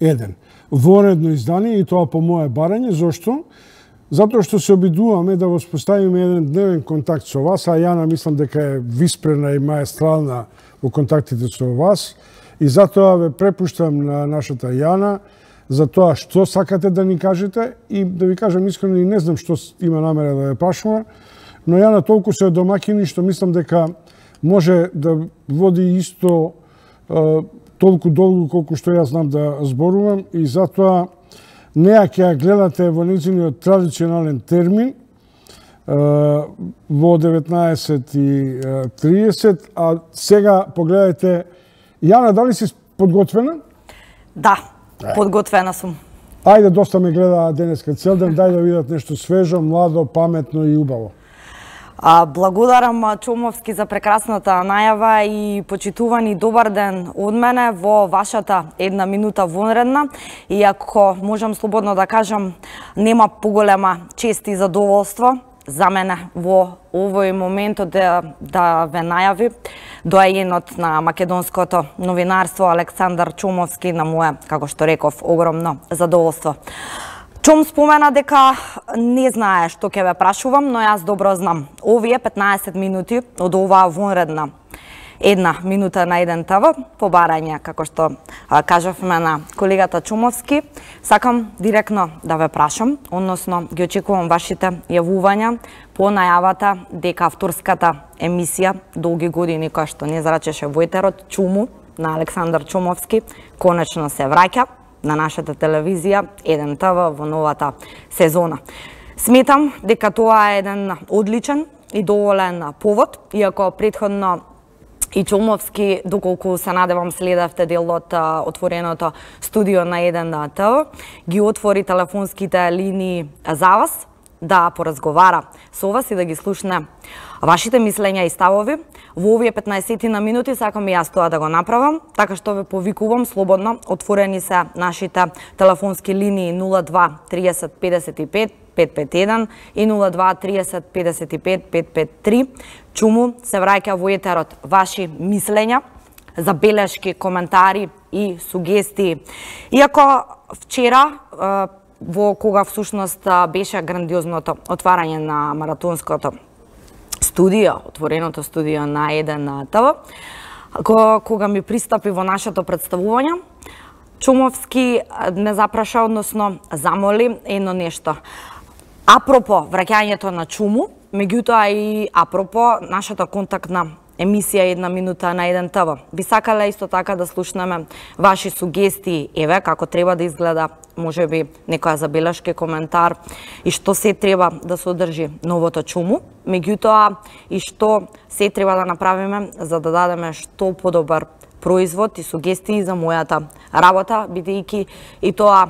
еден. Воредно издание и тоа по моје барање. Зошто? Затоа што се обидуваме да воспоставиме еден дневен контакт со вас, а Јана мислам дека е виспрена и маестрална во контактите со вас. И затоа ве препуштам на нашата Јана за тоа што сакате да ни кажете и да ви кажам искрено и не знам што има намера да ве прашува, но Јана толку се домакини што мислам дека може да води исто толку долго колку што јас знам да зборувам и затоа неа ќе ја гледате во нејзиниот традиционален термин во 19:30, а сега погледајте. Јана, дали си подготвена? Да, подготвена сум. Ајде, доста ме гледа денеска цел ден, дај да видат нешто свежо, младо, паметно и убаво. Благодарам Чомовски за прекрасната најава и почитувани добар ден од мене во вашата една минута вонредна. И ако можам слободно да кажам, нема поголема чест и задоволство за мене во овој моментот да ве најави доајенот на македонското новинарство Александар Чомовски, на моје, како што реков, огромно задоволство. Чом спомена дека не знае што ќе ве прашувам, но јас добро знам. Овие 15 минути од оваа вонредна една минута на еден ТВ, по барање, како што кажавме на колегата Чомовски, сакам директно да ве прашам, односно ги очекувам вашите јавувања по најавата дека авторската емисија долги години која што не зрачеше во етерот, Чуму, на Александар Чомовски, конечно се враќа на нашата телевизија, еден ТВ во новата сезона. Сметам дека тоа е еден одличен и доволен повод, иако претходно и Чомовски, доколку се надевам следевте дел од отвореното студио на еден ТВ, ги отвори телефонските линии за вас, да поразговара со вас и да ги слушне вашите мислења и ставови. Во овие 15 на минути сакам и јас тоа да го направам, така што ве повикувам слободно. Отворени се нашите телефонски линии 02 30 55 551 и 02 30 55 553. Чуму се враќа во етерот. Ваши мислења, забелешки, коментари и сугестии. Иако вчера во кога всушност беше грандиозното отварање на маратонското студио, отвореното студио на еден ТВ, кога ми пристапи во нашето представување, Чомовски не запраша, односно замоли едно нешто. Апропо враќањето на Чуму, меѓутоа и апропо нашата контактна емисија една минута на еден ТВ. Би сакале исто така да слушнеме ваши сугестии, еве како треба да изгледа, можеби некоја забелешка, коментар и што се треба да содржи новото Чуму, меѓутоа и што се треба да направиме за да дадеме што подобар производ и сугестии за мојата работа, бидејќи и тоа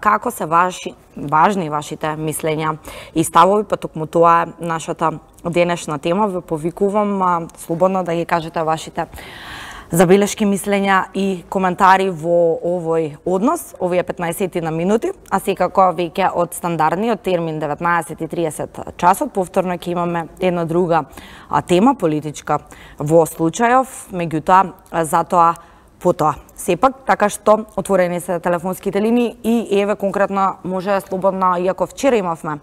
како се важни вашите мислења и ставови, па токму тоа е нашата денешна тема. Ве повикувам слободно да ги кажете вашите забелешки, мислења и коментари во овој однос, овие 15 на минути, а секако веќе од стандардниот термин 19:30 часот, повторно ќе имаме една друга тема, политичка во случајов, меѓутоа затоа потоа. Сепак, така што отворени се телефонските линии и еве конкретно може слободно, иако вчера имавме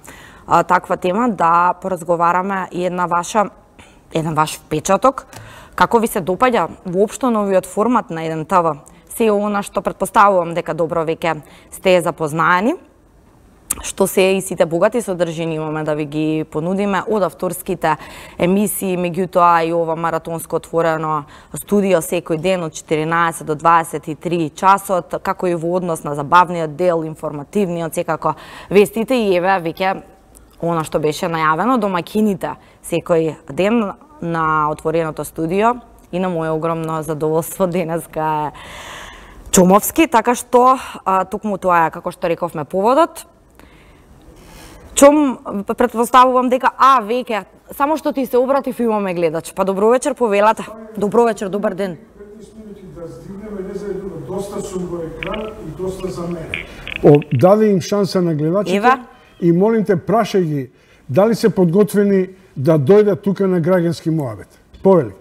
таква тема, да поразговараме и еден ваш впечаток. Како ви се допаѓа воопшто новиот формат на еден ТВ? Се она што претпоставувам дека добро веќе сте запознаени, што се и сите богати содржини имаме да ви ги понудиме од авторските емисии, меѓутоа и ова маратонско отворено студио секој ден од 14 до 23 часот, како и во однос на забавниот дел, информативниот, секако вестите и еве веќе она што беше најавено, домаќините секој ден на отвореното студио и на моје огромно задоволство денеска е Чомовски, така што токму тоа е, како што рековме, поводот. Чом претпоставувам дека веќе само што ти се обратив имаме гледач. Па добро вечер, повелате. Добро вечер, добар ден. 15 минути да здигнеме, не за едно, доста сум во екран и доста за мене. Даде им шанса на гледачите и молим те, прашај ги дали се подготвени да дојдат тука на граѓански муабет. Повели.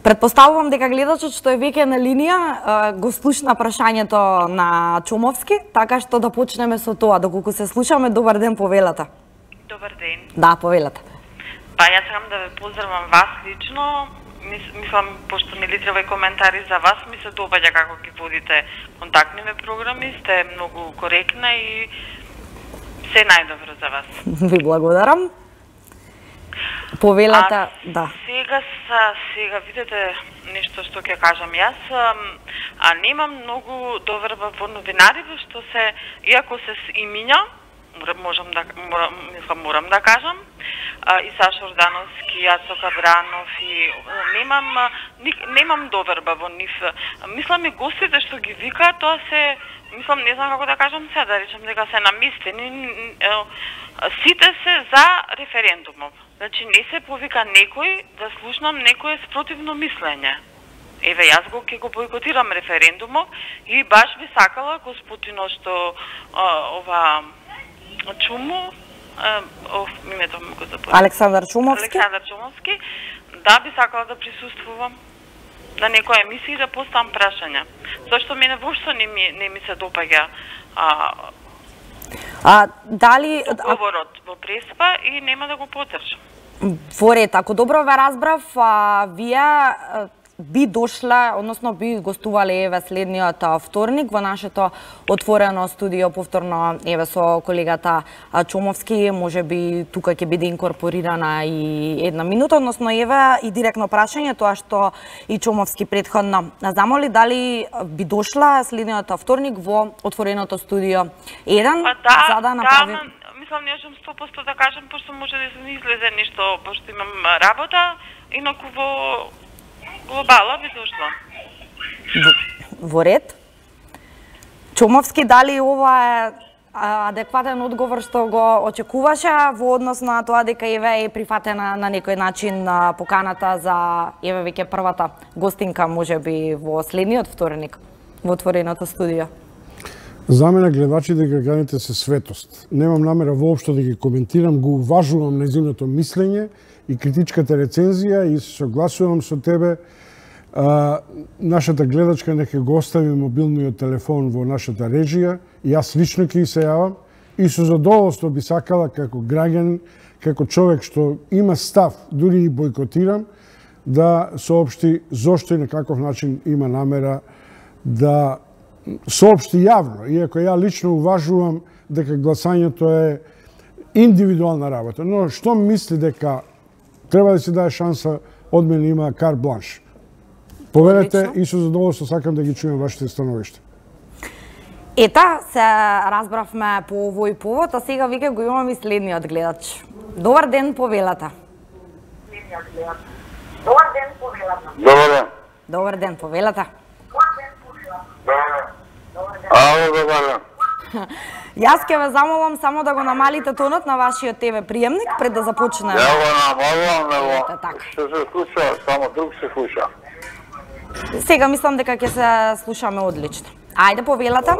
Предпоставувам дека гледачот што е веќе на линија го слушна прашањето на Чомовски, така што да почнеме со тоа. Доколку се слушаме, добар ден, повелата. Добар ден. Да, повелата. Па јас сакам да ве поздравам вас лично. Мислам, пошто нели треба и коментари за вас, ми се допаѓа како ги водите контактниве програми, сте многу коректна и се најдобро за вас. Ви благодарам. Повелата, да. Сега видете нешто што ќе кажам јас, немам многу доверба во новинариве што се, иако се имиња, морам да кажам, и Сашо Ордановски, Јацо Кабранов и немам доверба во нив. Мислам и гостите што ги викаат, тоа се, мислам, не знам како да кажам сега, да речем дека се наместени, сите се за референдумов. Значи не се повика некој да слушнам некој спротивно мислење. Еве, јас ќе го бойкотирам референдумов и баш би сакала господино што ова Чуму, името му го запомнам. Александар Чумовски. Александар Чумовски, да би сакала да присуствувам на некоја емисија и да поставам прашања. Зашто мене воопшто не ми се допаѓа дали говорот во преспа и нема да го поддржам. Во ред, ако добро ве разбрав, вие би дошла, односно би гостувале еве следниот вторник во нашето отворено студио повторно еве со колегата Чомовски, можеби тука ќе биде инкорпорирана и една минута, односно еве и директно прашање, тоа што и Чомовски претходно замоли, дали би дошла следниот вторник во отвореното студио 1 за да направи... Мислам, не можам 100% да кажам, пошто може да се излезе нешто, пошто имам работа, инаку во глобала би дошла. Во ред. Чомовски, дали ова е адекватен одговор што го очекуваше во однос на тоа дека еве е прифатена на некој начин поканата за еве веќе првата гостинка можеби во следниот вторник во отвореното студио? За мене гледачите и граѓаните се светост. Немам намера воопшто да ги коментирам, го уважувам нејзиното мислење и критичката рецензија и се согласувам со тебе. Нашата гледачка нека го остави мобилниот телефон во нашата режија и јас лично ќе се јавам и со задоволство би сакала како граѓанин, како човек што има став, дури и бойкотирам, да соопшти зошто и на каков начин има намера да соопшти јавно, иако ја лично уважувам дека гласањето е индивидуална работа, но што мисли дека треба да се даде шанса, од мене има кар бланш. Поверете и со задоволство сакам да ги чуем вашите становишта. Ета, се разбравме по овој повод, а сега веќе го имам и следниот гледач. Добар ден, повелата. Добар ден, повелата. Добар ден. Добар ден, повелата. Ало, добар ден. Јас ќе ве замолам само да го намалите тонот на вашиот ТВ приемник пред да започнеме. Ја го намалувам, него така. што се слуша, само друг се слуша. Сега мислам дека ќе се слушаме одлично. Ајде, повелата.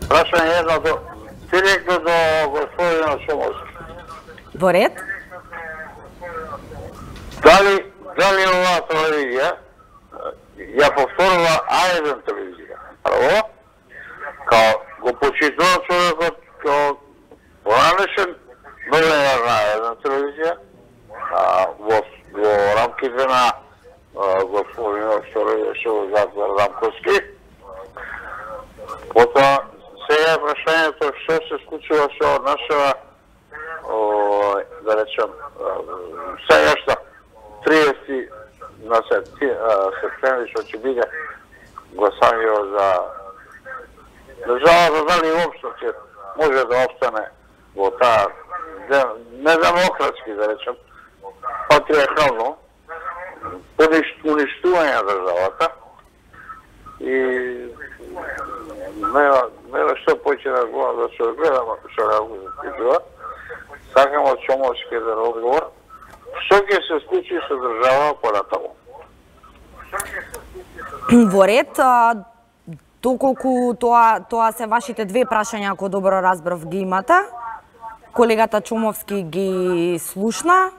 Прашање едно директно до господина Чомовски. Во ред. Дали оваа телевизија ја повторува А1 телевизија? Прво, као го почитува човекот као поранешен новинар на една телевизија, во рамките на господинот што рече во затвор Рамковски. Потоа, сега е прашањето што се случува со нашава, да речем, сегашна 30 на септември што ќе биде гласање за државата, дали уопшто ќе може да остане во таа недемократски, да речем, патриархално уништување на државата и нема што поќе да го да се гледам ако што да го запитува. Сакам од Чомовски еден одговор. Што ќе се случи со држава понатаму? Во ред, доколку тоа се вашите две прашања, ако добро разбрав ги имате, колегата Чомовски ги слушна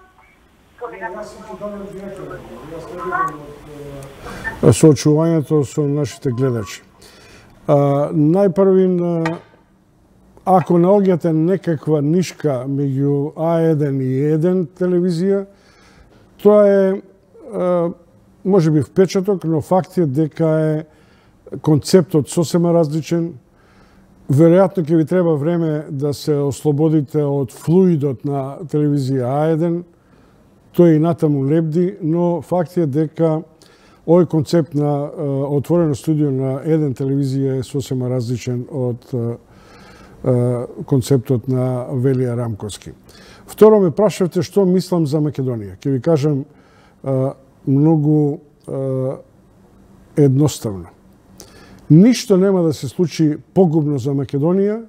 соочувањето со нашите гледачи. Најпрвин, ако наоѓате некаква нишка меѓу А1 и 1 телевизија, тоа е може би впечаток, но факт е дека е концептот сосема различен. Веројатно ќе ви треба време да се ослободите од флуидот на телевизија А1. Тој и натаму лебди, но факт е дека овој концепт на отворено студио на 1 телевизија е сосема различен од концептот на Велија Рамковски. Второ, ме прашавте што мислам за Македонија. Ќе ви кажам многу едноставно. Ништо нема да се случи погубно за Македонија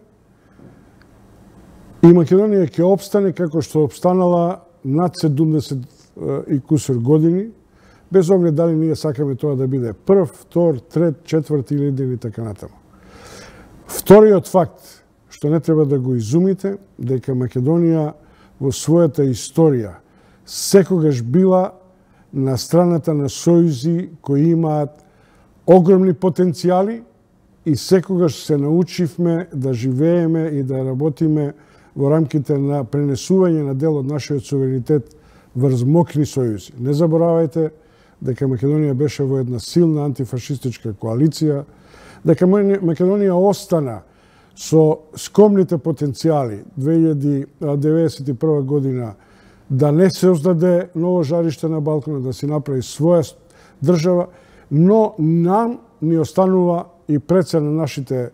и Македонија ќе опстане како што опстанала над 70 и кусор години, без оглед дали ние сакаме тоа да биде прв, втор, трет, четврти или еден и така натаму. Вториот факт, што не треба да го изумите, дека Македонија во својата историја секогаш била на страната на сојузи кои имаат огромни потенцијали и секогаш се научивме да живееме и да работиме во рамките на пренесување на дел од нашиот суверенитет врз мокри сојузи. Не заборавајте дека Македонија беше во една силна антифашистичка коалиција, дека Македонија остана со скромните потенцијали 1991 година да не се создаде ново жариште на Балканот, да си направи своја држава, но нам ни останува и пред се на нашите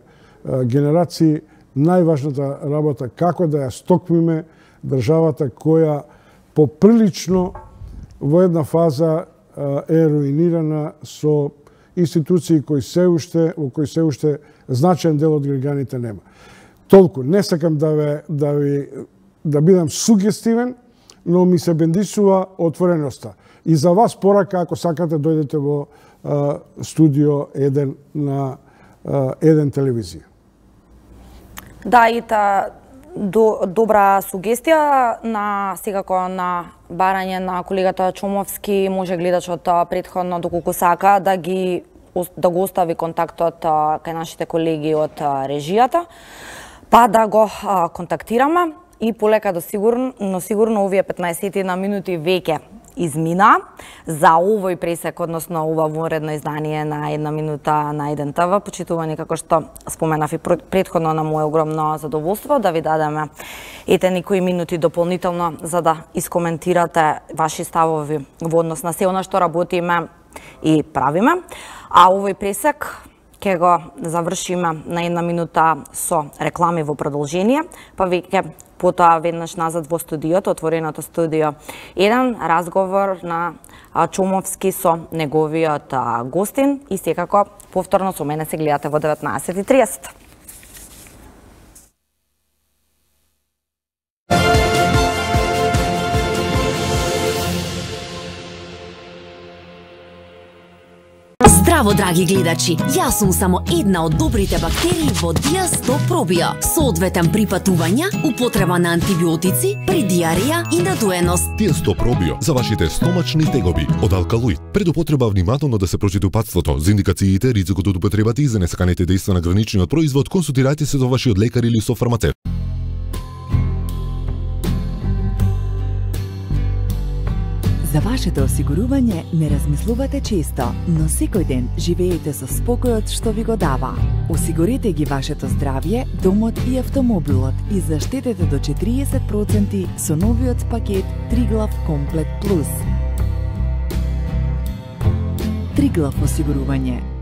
генерации најважната работа како да ја стокмиме државата која поприлично во една фаза е руинирана со институции во кои се уште значаен дел од граѓаните нема. Толку, не сакам да бидам сугестивен, но ми се бендисува отвореноста. И за вас порака, ако сакате, дојдете во студио 1 на 1 телевизија. Да, и добра сугестија на секако на барање на колегата Чомовски, може гледачот претходно доколку сака да го остави контактот кај нашите колеги од режијата, па да го контактираме и полека до сигурно овие 15 на минути веќе измина за овој пресек, односно ова вонредно издание на 1 минута на 1 ТВ. Почитувани, како што споменав и претходно, на моје огромно задоволство да ви дадеме ете некои минути дополнително за да искоментирате ваши ставови во однос на се она што работиме и правиме. А овој пресек ќе го завршиме на 1 минута со реклами во продолжение, па веќе потоа веднаш назад во студиото, отвореното студио 1, разговор на Чомовски со неговиот гостин и секако повторно со мене се гледате во 19:30. Здраво, драги гледачи! Јас сум само една од добрите бактерии во Диа-100 Пробио. Соодветен при патувања, употреба на антибиотици, при диарија и надуеност. Диа-100 Пробио за вашите стомачни тегоби од алкалоид. Пред употреба внимателно да се прочита упатството, за индикациите, ризикот од употребата и за несаканите дејства на граничниот производ, консултирајте се со вашиот лекар или со фармацевт. За вашето осигурување не размислувате често, но секој ден живеете со спокојот што ви го дава. Осигурете ги вашето здравје, домот и автомобилот и заштетете до 40% со новиот пакет Триглав Комплет Плюс. Триглав осигурување.